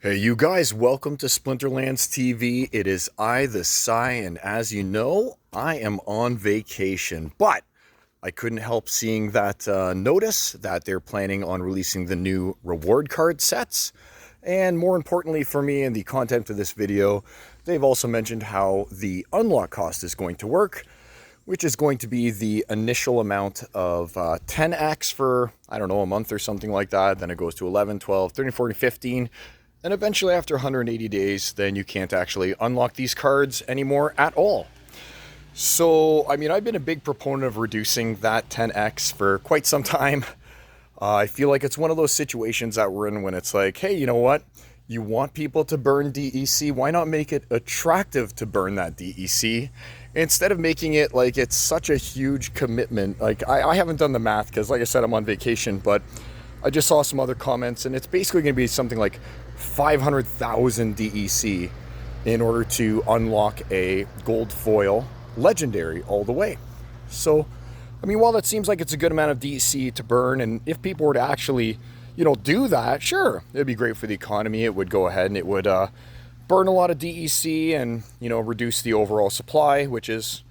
Hey you guys, welcome to Splinterlands TV. It is I, the Psy, and as you know, I am on vacation. But I couldn't help seeing that notice that they're planning on releasing the new reward card sets. And more importantly for me in the content of this video, they've also mentioned how the unlock cost is going to work, which is going to be the initial amount of 10x for, I don't know, a month or something like that. Then it goes to 11, 12, 13, 14, 15. And eventually after 180 days, then you can't actually unlock these cards anymore at all. So, I mean, I've been a big proponent of reducing that 10x for quite some time. I feel like it's one of those situations that we're in when it's like, hey, you know what? You want people to burn DEC, why not make it attractive to burn that DEC? Instead of making it like it's such a huge commitment. Like, I haven't done the math because, like I said, I'm on vacation, but I just saw some other comments, and it's basically going to be something like 500,000 DEC in order to unlock a gold foil legendary all the way. So, I mean, while that seems like it's a good amount of DEC to burn, and if people were to actually, do that, sure, it'd be great for the economy. It would go ahead and it would burn a lot of DEC and, reduce the overall supply, which is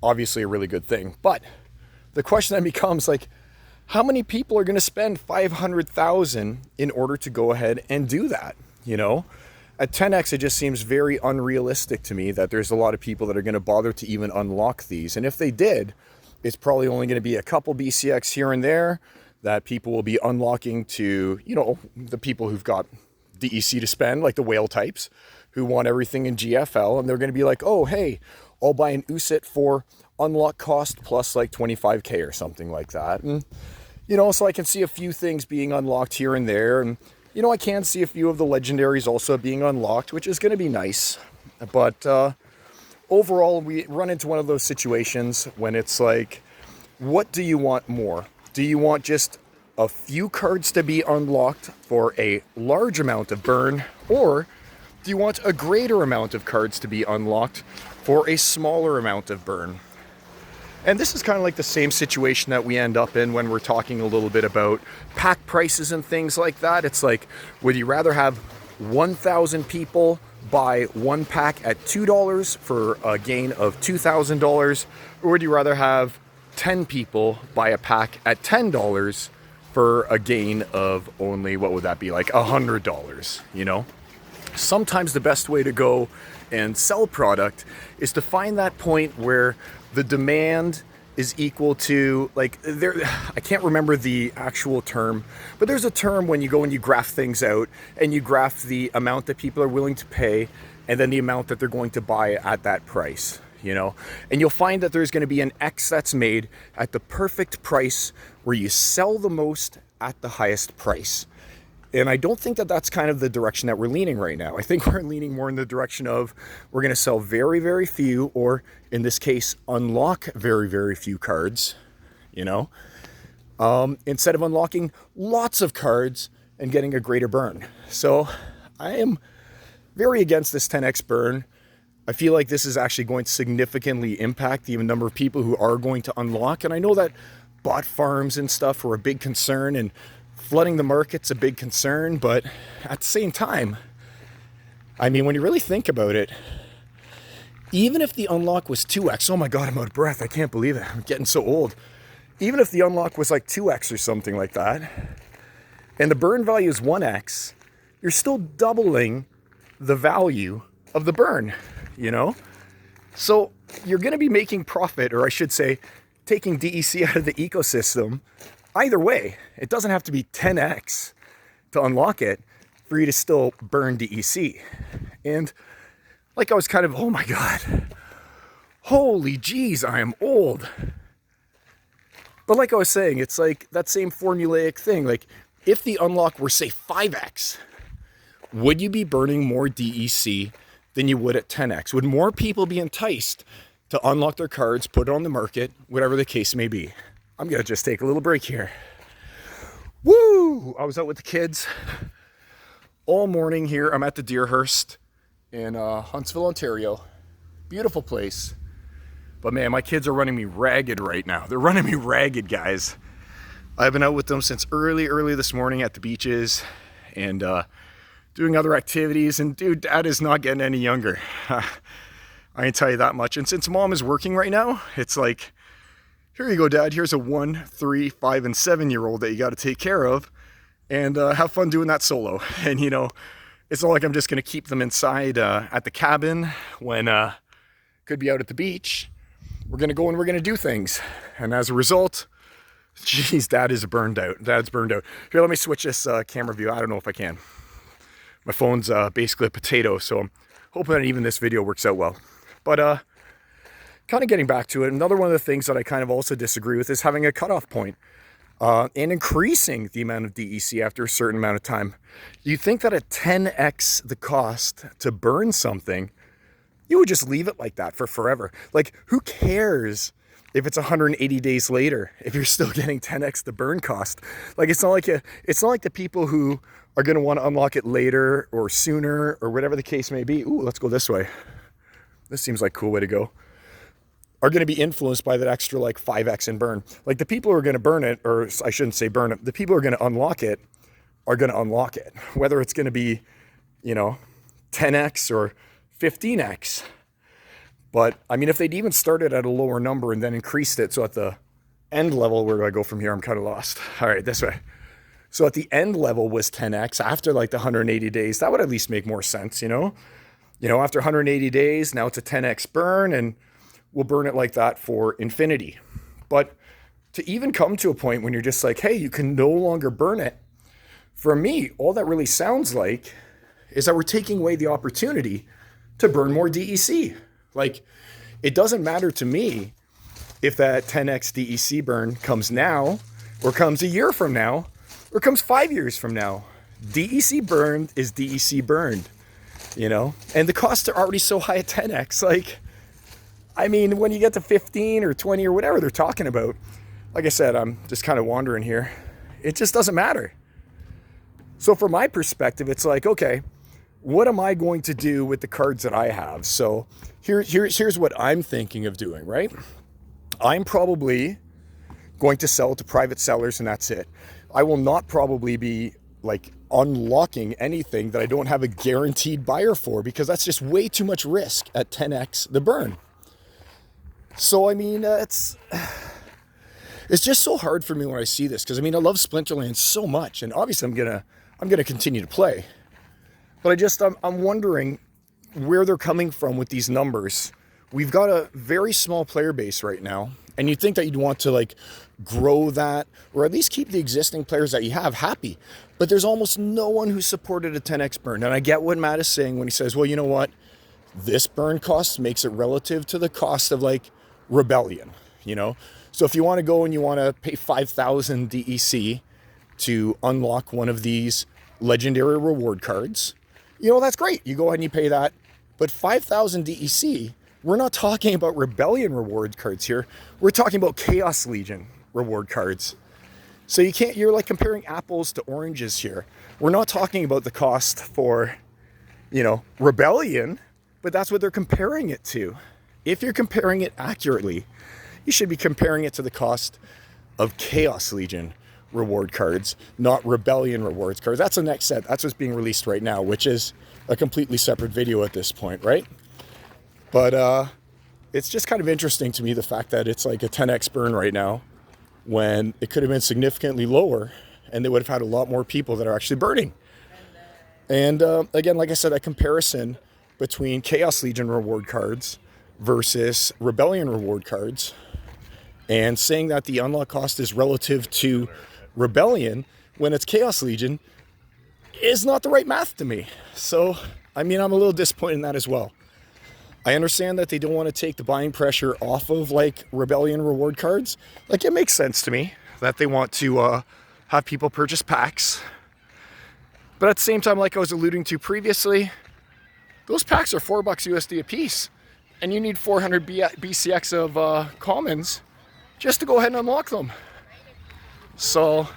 obviously a really good thing. But the question then becomes, like, how many people are going to spend 500,000 in order to go ahead and do that? At 10x, it just seems very unrealistic to me that there's a lot of people that are going to bother to even unlock these. And if they did, it's probably only going to be a couple BCX here and there that people will be unlocking to, the people who've got DEC to spend, like the whale types who want everything in GFL. And they're going to be like, oh, hey, I'll buy an UCIT for unlock cost plus like 25K or something like that. And, so I can see a few things being unlocked here and there. And, I can see a few of the legendaries also being unlocked, which is going to be nice. But overall, we run into one of those situations when it's like, what do you want more? Do you want just a few cards to be unlocked for a large amount of burn? Or do you want a greater amount of cards to be unlocked for a smaller amount of burn? And this is kind of like the same situation that we end up in when we're talking a little bit about pack prices and things like that. It's like, would you rather have 1,000 people buy one pack at $2 for a gain of $2,000? Or would you rather have 10 people buy a pack at $10 for a gain of only, what would that be, like $100, Sometimes the best way to go and sell product is to find that point where the demand is equal to, like, I can't remember the actual term, but there's a term when you go and you graph things out and you graph the amount that people are willing to pay and then the amount that they're going to buy at that price, and you'll find that there's going to be an X that's made at the perfect price where you sell the most at the highest price. And I don't think that that's kind of the direction that we're leaning right now. I think we're leaning more in the direction of we're going to sell very, very few, or in this case, unlock very, very few cards, instead of unlocking lots of cards and getting a greater burn. So I am very against this 10x burn. I feel like this is actually going to significantly impact the number of people who are going to unlock. And I know that bot farms and stuff are a big concern, and flooding the market's a big concern, but at the same time, I mean, when you really think about it, even if the unlock was 2x, oh my God, I'm out of breath. I can't believe it. I'm getting so old. Even if the unlock was like 2x or something like that, and the burn value is 1x, you're still doubling the value of the burn, So you're going to be making profit, or I should say, taking DEC out of the ecosystem. Either way, it doesn't have to be 10x to unlock it for you to still burn DEC. And like I was kind of, oh my God, holy geez, I am old. But like I was saying, it's like that same formulaic thing. Like, if the unlock were, say, 5x, would you be burning more DEC than you would at 10x? Would more people be enticed to unlock their cards, put it on the market, whatever the case may be? I'm going to just take a little break here. Woo! I was out with the kids all morning here. I'm at the Deerhurst in Huntsville, Ontario. Beautiful place. But man, my kids are running me ragged right now. They're running me ragged, guys. I've been out with them since early this morning at the beaches. And doing other activities. And dude, Dad is not getting any younger. I can tell you that much. And since Mom is working right now, it's like, here you go, Dad. Here's a 1, 3, 5, and 7-year-old that you got to take care of, and have fun doing that solo. And you know, it's not like I'm just going to keep them inside at the cabin when could be out at the beach. We're going to go and we're going to do things. And as a result, geez, Dad is burned out. Dad's burned out. Here, let me switch this camera view. I don't know if I can. My phone's basically a potato, so I'm hoping that even this video works out well. But kind of getting back to it, another one of the things that I kind of also disagree with is having a cutoff point and increasing the amount of DEC after a certain amount of time. You think that at 10x the cost to burn something, you would just leave it like that for forever. Like, who cares if it's 180 days later, if you're still getting 10x the burn cost? Like, it's not like the people who are going to want to unlock it later or sooner or whatever the case may be. Ooh, let's go this way. This seems like a cool way to go. Are going to be influenced by that extra like 5x in burn. Like, the people who are going to burn it, or I shouldn't say burn it, the people who are going to unlock it are going to unlock it. Whether it's going to be, you know, 10x or 15x. But I mean, if they'd even started at a lower number and then increased it, so at the end level, where do I go from here? I'm kind of lost. All right, this way. So at the end level was 10x after like the 180 days, that would at least make more sense, you know? You know, after 180 days, now it's a 10x burn, and we'll burn it like that for infinity. But to even come to a point when you're just like, hey, you can no longer burn it, for me, all that really sounds like is that we're taking away the opportunity to burn more DEC. Like, it doesn't matter to me if that 10x DEC burn comes now, or comes a year from now, or comes 5 years from now. DEC burned is DEC burned, you know? And the costs are already so high at 10x. Like, I mean, when you get to 15 or 20 or whatever they're talking about, like I said, I'm just kind of wandering here. It just doesn't matter. So from my perspective, it's like, okay, what am I going to do with the cards that I have? So here's what I'm thinking of doing, right? I'm probably going to sell to private sellers, and that's it. I will not probably be like unlocking anything that I don't have a guaranteed buyer for, because that's just way too much risk at 10x the burn. So, I mean, it's just so hard for me when I see this, because I mean, I love Splinterlands so much, and obviously I'm gonna continue to play. But I'm wondering where they're coming from with these numbers. We've got a very small player base right now, and you'd think that you'd want to like grow that, or at least keep the existing players that you have happy. But there's almost no one who supported a 10x burn. And I get what Matt is saying when he says, well, you know what? This burn cost makes it relative to the cost of like Rebellion, you know? So if you want to go and you want to pay 5,000 DEC to unlock one of these legendary reward cards, you know, that's great. You go ahead and you pay that. But 5,000 DEC, we're not talking about Rebellion reward cards here. We're talking about Chaos Legion reward cards. So you're like comparing apples to oranges here. We're not talking about the cost for, you know, Rebellion, but that's what they're comparing it to. If you're comparing it accurately, you should be comparing it to the cost of Chaos Legion reward cards, not Rebellion rewards cards. That's the next set. That's what's being released right now, which is a completely separate video at this point, right? But it's just kind of interesting to me, the fact that it's like a 10x burn right now, when it could have been significantly lower, and they would have had a lot more people that are actually burning. And again, like I said, that comparison between Chaos Legion reward cards versus Rebellion reward cards, and saying that the unlock cost is relative to Rebellion when it's Chaos Legion, is not the right math to me. So, I mean, I'm a little disappointed in that as well. I understand that they don't want to take the buying pressure off of like Rebellion reward cards. Like, it makes sense to me that they want to have people purchase packs. But at the same time, like I was alluding to previously, those packs are $4 USD a piece. And you need 400 BCX of commons just to go ahead and unlock them. So,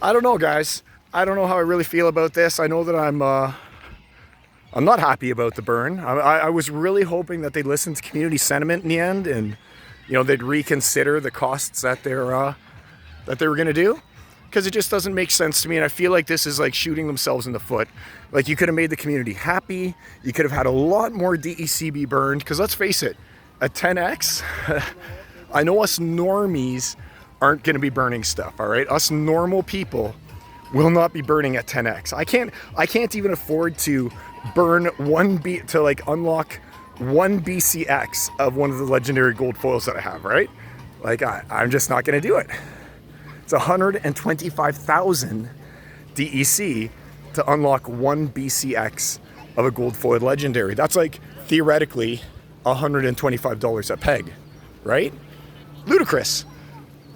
I don't know, guys. I don't know how I really feel about this. I know that I'm not happy about the burn. I was really hoping that they'd listen to community sentiment in the end, and you know, they'd reconsider the costs that they were going to do. because it just doesn't make sense to me. And I feel like this is like shooting themselves in the foot. Like, you could have made the community happy. You could have had a lot more DEC be burned, because let's face it, at 10x, I know us normies aren't going to be burning stuff, all right? Us normal people will not be burning at 10x. I can't even afford to burn to like unlock 1 BCX of one of the legendary gold foils that I have, right? Like, I'm just not going to do it. It's 125,000 DEC to unlock 1 BCX of a gold foil legendary. That's like theoretically $125 a peg, right? Ludicrous.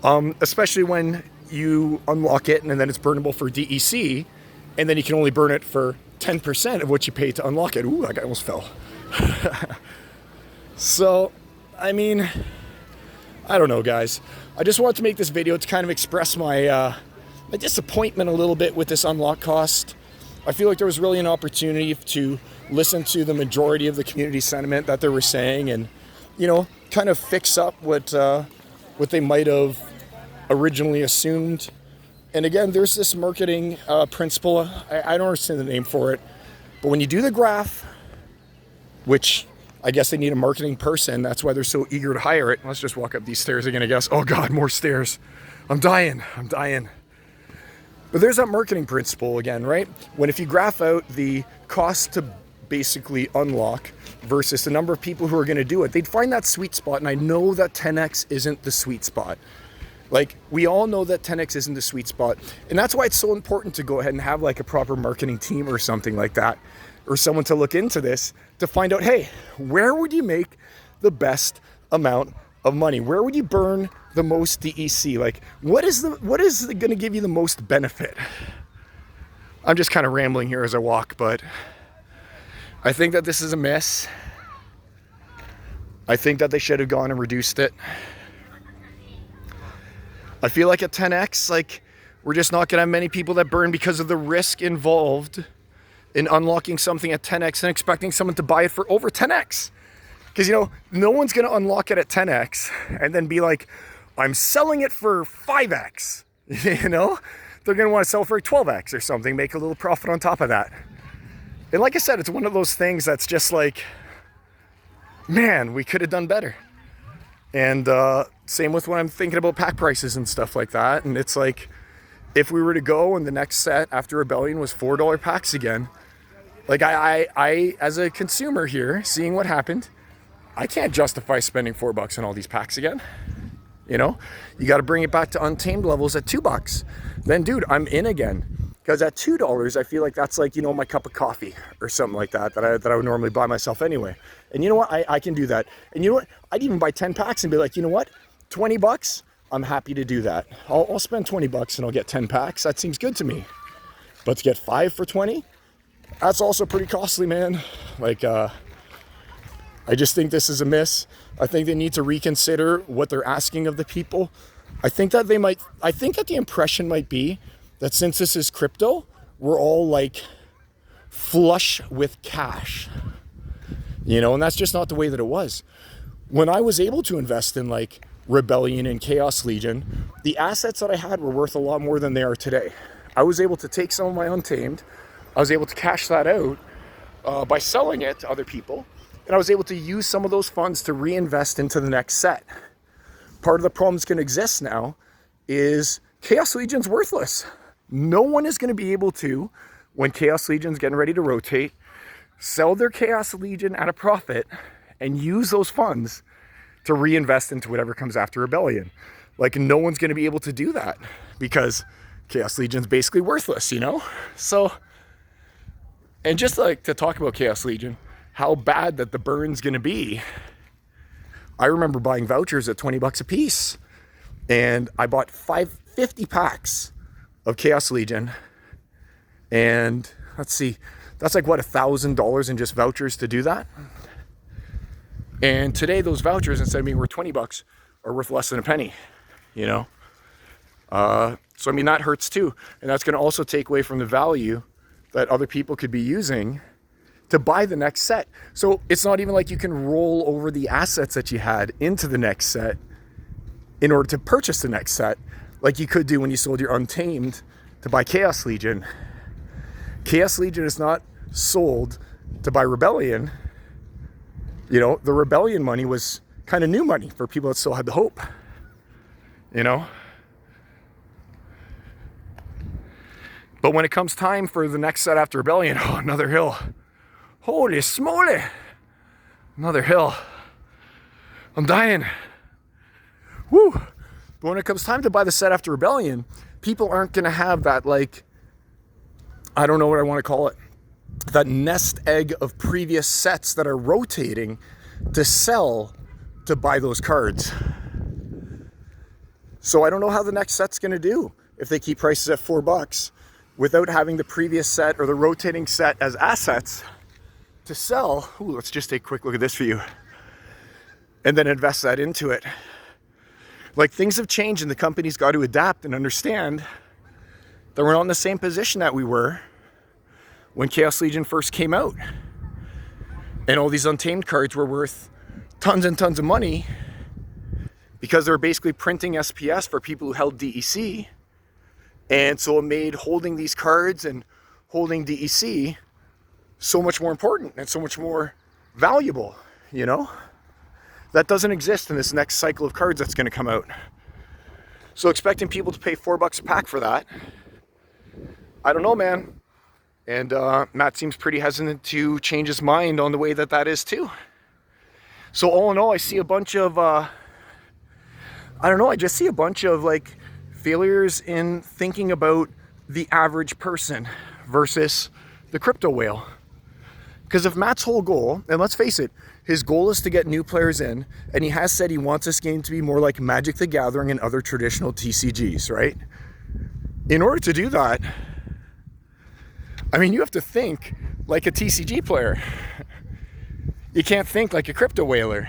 Especially when you unlock it and then it's burnable for DEC, and then you can only burn it for 10% of what you paid to unlock it. Ooh, that guy almost fell. So, I mean, I don't know, guys. I just wanted to make this video to kind of express my disappointment a little bit with this unlock cost. I feel like there was really an opportunity to listen to the majority of the community sentiment that they were saying, and, you know, kind of fix up what they might have originally assumed. And again, there's this marketing principle. I don't understand the name for it, but when you do the graph, which I guess they need a marketing person, that's why they're so eager to hire it. Let's just walk up these stairs again, I guess. Oh God, more stairs. I'm dying. But there's that marketing principle again, right? If you graph out the cost to basically unlock versus the number of people who are going to do it, they'd find that sweet spot. And I know that 10x isn't the sweet spot. Like, we all know that 10x isn't the sweet spot. And that's why it's so important to go ahead and have like a proper marketing team or something like that, or someone to look into this to find out, hey, where would you make the best amount of money? Where would you burn the most DEC? Like, what is going to give you the most benefit? I'm just kind of rambling here as I walk, but I think that this is a miss. I think that they should have gone and reduced it. I feel like at 10x, like, we're just not going to have many people that burn because of the risk involved in unlocking something at 10x and expecting someone to buy it for over 10x. Because, you know, no one's going to unlock it at 10x and then be like, I'm selling it for 5x. You know, they're going to want to sell for 12x or something, make a little profit on top of that. And like I said, it's one of those things that's just like, man, we could have done better. And same with when I'm thinking about pack prices and stuff like that. And it's like, if we were to go and the next set after Rebellion was $4 packs again, like I as a consumer here, seeing what happened, I can't justify spending $4 on all these packs again. You know, you got to bring it back to Untamed levels at $2. Then, dude, I'm in again. Because at $2, I feel like that's like, you know, my cup of coffee or something like that I would normally buy myself anyway. And you know what? I can do that. And you know what? I'd even buy 10 packs and be like, you know what? $20, I'm happy to do that. I'll spend $20 and I'll get 10 packs. That seems good to me. But to get 5 for 20, that's also pretty costly, man. Like, I just think this is a miss. I think they need to reconsider what they're asking of the people. I think that the impression might be that since this is crypto, we're all like flush with cash, you know, and that's just not the way that it was. When I was able to invest in like Rebellion and Chaos Legion, the assets that I had were worth a lot more than they are today. I was able to take some of my Untamed, I was able to cash that out by selling it to other people, and I was able to use some of those funds to reinvest into the next set. Part of the problem that's going to exist now is Chaos Legion's worthless. No one is going to be able to, when Chaos Legion's getting ready to rotate, sell their Chaos Legion at a profit and use those funds to reinvest into whatever comes after Rebellion. Like, no one's going to be able to do that because Chaos Legion's basically worthless, you know? So, and just like to talk about Chaos Legion, how bad that the burn's going to be. I remember buying vouchers at $20 a piece, and I bought 50 packs of Chaos Legion, and let's see, that's like what, $1,000 in just vouchers to do that. And today those vouchers, instead of being worth $20, are worth less than a penny, you know. So I mean, that hurts too, and that's going to also take away from the value that other people could be using to buy the next set. So it's not even like you can roll over the assets that you had into the next set in order to purchase the next set. like you could do when you sold your Untamed to buy Chaos Legion. Chaos Legion is not sold to buy Rebellion. You know, the Rebellion money was kind of new money for people that still had the hope, you know. But when it comes time for the next set after Rebellion, oh, another hill. Holy smoly. Another hill. I'm dying. Woo. But when it comes time to buy the set after Rebellion, people aren't going to have that, like, I don't know what I want to call it, that nest egg of previous sets that are rotating to sell to buy those cards. So I don't know how the next set's going to do if they keep prices at $4 without having the previous set or the rotating set as assets to sell. Ooh, let's just take a quick look at this for you and then invest that into it. Like, things have changed and the company's got to adapt and understand that we're not in the same position that we were when Chaos Legion first came out. And all these Untamed cards were worth tons and tons of money because they were basically printing SPS for people who held DEC. And so it made holding these cards and holding DEC so much more important and so much more valuable, you know? That doesn't exist in this next cycle of cards that's going to come out. So expecting people to pay $4 a pack for that, I don't know, man. And Matt seems pretty hesitant to change his mind on the way that that is too. So all in all, I see a bunch of, I don't know, I just see a bunch of like failures in thinking about the average person versus the crypto whale. Because if Matt's whole goal, and let's face it, his goal is to get new players in, and he has said he wants this game to be more like Magic the Gathering and other traditional TCGs, right? In order to do that, I mean, you have to think like a TCG player. You can't think like a crypto whaler,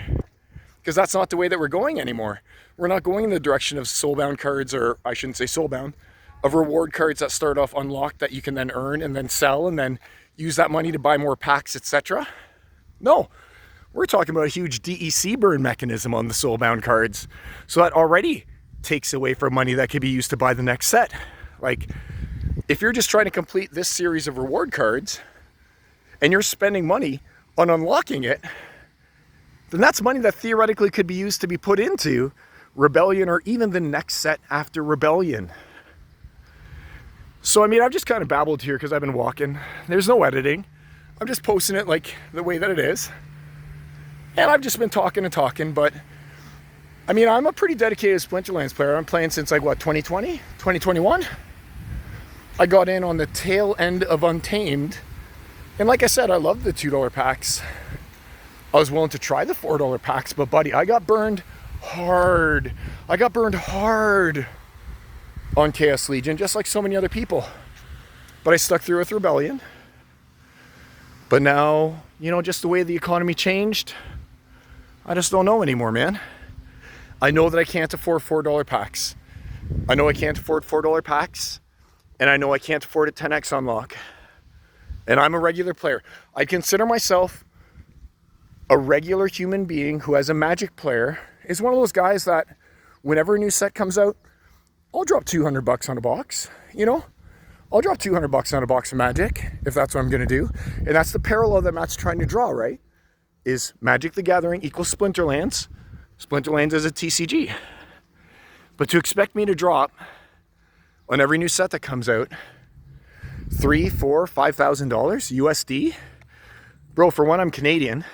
because that's not the way that we're going anymore. We're not going in the direction of Soulbound cards, or I shouldn't say Soulbound, of reward cards that start off unlocked that you can then earn and then sell and then use that money to buy more packs, etc. No, we're talking about a huge DEC burn mechanism on the Soulbound cards. So that already takes away from money that could be used to buy the next set. Like, if you're just trying to complete this series of reward cards and you're spending money on unlocking it, then that's money that theoretically could be used to be put into Rebellion or even the next set after Rebellion. So, I mean, I've just kind of babbled here because I've been walking. There's no editing. I'm just posting it like the way that it is. And I've just been talking and talking, but I mean, I'm a pretty dedicated Splinterlands player. I'm playing since like, what, 2020, 2021? I got in on the tail end of Untamed. And like I said, I love the $2 packs. I was willing to try the $4 packs, but buddy, I got burned hard. I got burned hard on Chaos Legion, just like so many other people. But I stuck through with Rebellion. But now, you know, just the way the economy changed, I just don't know anymore, man. I know that I can't afford $4 packs. I know I can't afford $4 packs. And I know I can't afford a 10x unlock. And I'm a regular player. I consider myself a regular human being who, as a Magic player, is one of those guys that whenever a new set comes out, I'll drop $200 on a box, you know? I'll drop $200 on a box of Magic, if that's what I'm gonna do. And that's the parallel that Matt's trying to draw, right? Is Magic the Gathering equals Splinterlands. Splinterlands is a TCG. But to expect me to drop on every new set that comes out $3,000, $4,000, $5,000 USD, bro, for one, I'm Canadian.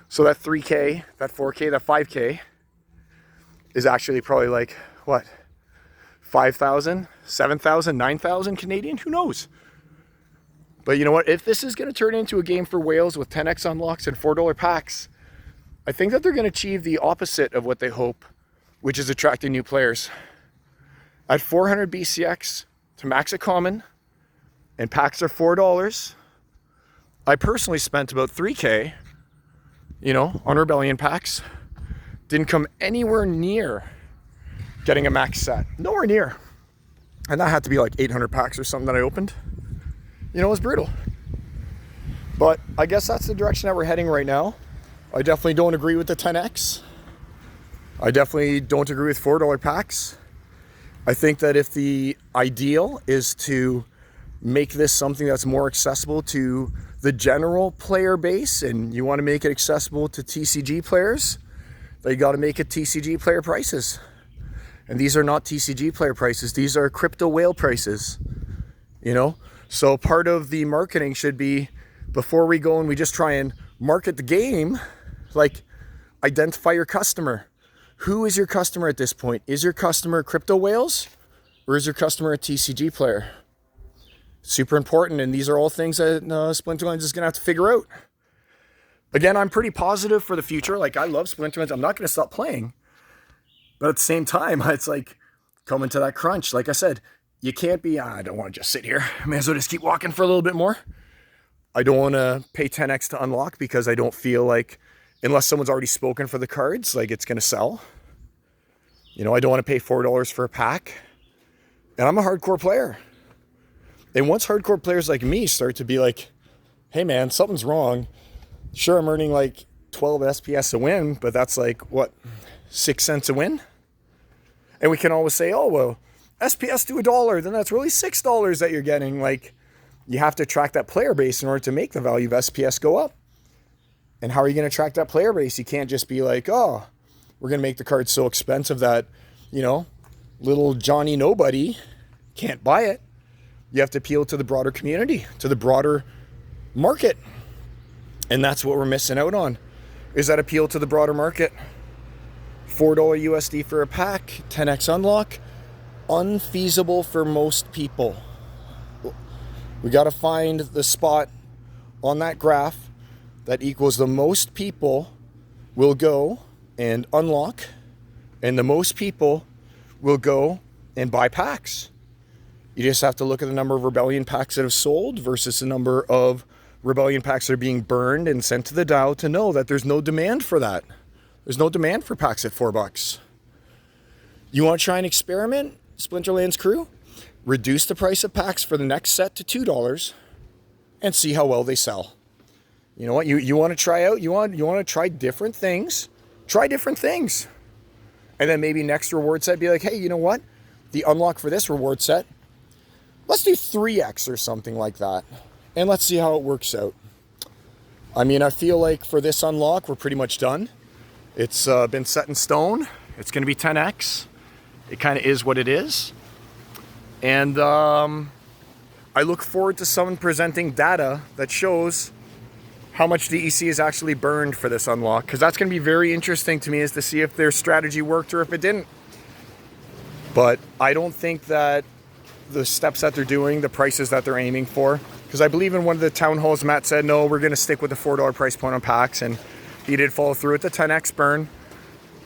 So that 3K, that 4K, that 5K is actually probably like, what? 5,000, 7,000, 9,000 Canadian? Who knows? But you know what? If this is going to turn into a game for whales with 10x unlocks and $4 packs, I think that they're going to achieve the opposite of what they hope, which is attracting new players. At 400 BCX to max a common, and packs are $4, I personally spent about 3K, you know, on Rebellion packs. Didn't come anywhere near getting a max set. Nowhere near. And that had to be like 800 packs or something that I opened. You know, it was brutal. But I guess that's the direction that we're heading right now. I definitely don't agree with the 10X. I definitely don't agree with $4 packs. I think that if the ideal is to make this something that's more accessible to the general player base, and you want to make it accessible to TCG players, then you got to make it TCG player prices. And these are not TCG player prices. These are crypto whale prices, you know? So part of the marketing should be, before we go and we just try and market the game, like, identify your customer. Who is your customer at this point? Is your customer crypto whales, or is your customer a TCG player? Super important, and these are all things that Splinterlands is going to have to figure out. Again, I'm pretty positive for the future. Like, I love Splinterlands. I'm not going to stop playing. But at the same time, it's like coming to that crunch. Like I said, you can't be, I don't want to just sit here. I may as well just keep walking for a little bit more. I don't want to pay 10x to unlock because I don't feel like, unless someone's already spoken for the cards, like it's going to sell. You know, I don't want to pay $4 for a pack. And I'm a hardcore player. And once hardcore players like me start to be like, hey man, something's wrong. Sure, I'm earning like 12 SPS a win, but that's like, what, 6 cents a win? And we can always say, oh, well, SPS to $1, then that's really $6 that you're getting. Like, you have to track that player base in order to make the value of SPS go up. And how are you going to track that player base? You can't just be like, oh, we're going to make the card so expensive that, you know, little Johnny Nobody can't buy it. You have to appeal to the broader community, to the broader market. And that's what we're missing out on, is that appeal to the broader market. $4 USD for a pack, 10x unlock, unfeasible for most people. We got to find the spot on that graph that equals the most people will go and unlock, and the most people will go and buy packs. You just have to look at the number of Rebellion packs that have sold versus the number of Rebellion packs that are being burned and sent to the DAO to know that there's no demand for that. There's no demand for packs at $4. You want to try and experiment, Splinterlands crew? Reduce the price of packs for the next set to $2 and see how well they sell. You know what? You want to try out, you want to try different things. Try different things. And then maybe next reward set be like, hey, you know what? The unlock for this reward set, let's do 3x or something like that. And let's see how it works out. I mean, I feel like for this unlock, we're pretty much done. It's been set in stone. It's going to be 10x. It kind of is what it is. And I look forward to someone presenting data that shows how much DEC is actually burned for this unlock, because that's going to be very interesting to me, is to see if their strategy worked or if it didn't. But I don't think that the steps that they're doing, the prices that they're aiming for, because I believe in one of the town halls, Matt said, no, we're going to stick with the $4 price point on packs, and he did follow through with the 10x burn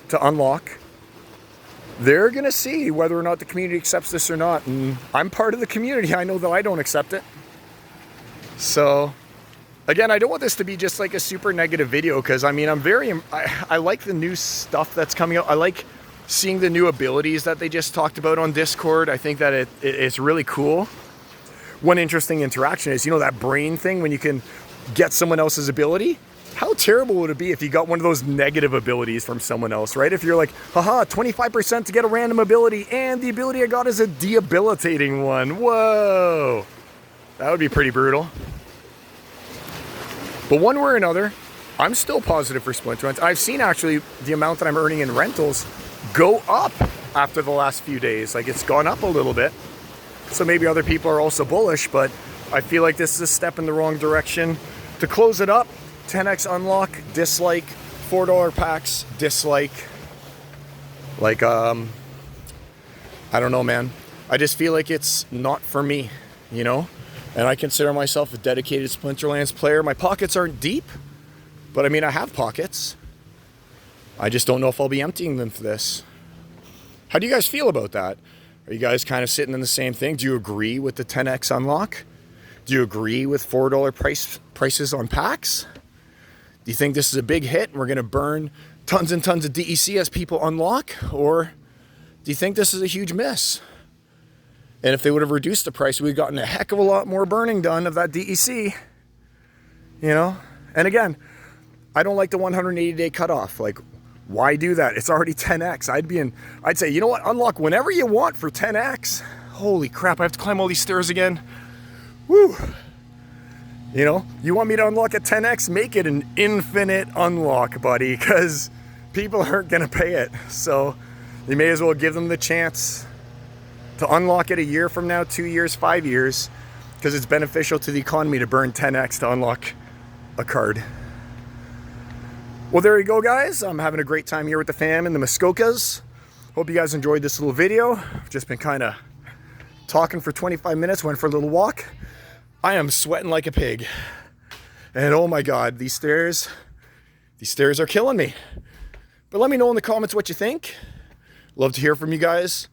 to unlock. They're going to see whether or not the community accepts this or not, and I'm part of the community. I know that I don't accept it. So again, I don't want this to be just like a super negative video, because I mean, I like the new stuff that's coming out. I like seeing the new abilities that they just talked about on Discord. I think that it's really cool. One interesting interaction is, you know, that brain thing when you can get someone else's ability. How terrible would it be if you got one of those negative abilities from someone else, right? If you're like, haha, 25% to get a random ability, and the ability I got is a debilitating one. Whoa. That would be pretty brutal. But one way or another, I'm still positive for Splinterlands. I've seen actually the amount that I'm earning in rentals go up after the last few days. Like, it's gone up a little bit. So maybe other people are also bullish, but I feel like this is a step in the wrong direction. To close it up, 10x unlock, dislike, $4 packs, dislike. Like, I don't know, man. I just feel like it's not for me, you know? And I consider myself a dedicated Splinterlands player. My pockets aren't deep, but I mean, I have pockets. I just don't know if I'll be emptying them for this. How do you guys feel about that? Are you guys kind of sitting in the same thing? Do you agree with the 10x unlock? Do you agree with $4 prices on packs? Do you think this is a big hit and we're going to burn tons and tons of DEC as people unlock? Or do you think this is a huge miss? And if they would have reduced the price, we'd gotten a heck of a lot more burning done of that DEC. You know? And again, I don't like the 180-day cutoff. Like, Why do that? It's already 10x. I'd say, you know what? Unlock whenever you want for 10x. Holy crap, I have to climb all these stairs again. Woo. You know, you want me to unlock a 10x? Make it an infinite unlock, buddy, because people aren't gonna pay it. So you may as well give them the chance to unlock it a year from now, 2 years, 5 years, because it's beneficial to the economy to burn 10x to unlock a card. Well, there you go, guys. I'm having a great time here with the fam and the Muskokas. Hope you guys enjoyed this little video. I've just been kind of talking for 25 minutes, went for a little walk. I am sweating like a pig. And oh my God, these stairs are killing me. But let me know in the comments what you think. Love to hear from you guys.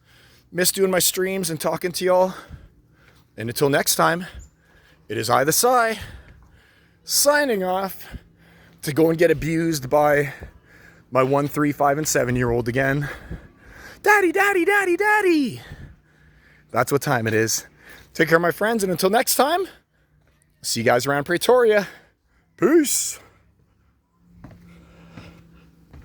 Miss doing my streams and talking to y'all. And until next time, it is I, the Psy, signing off to go and get abused by my 1, 3, 5, and 7-year-old again. Daddy, daddy, daddy, daddy. That's what time it is. Take care, my friends, and until next time, see you guys around Pretoria. Peace.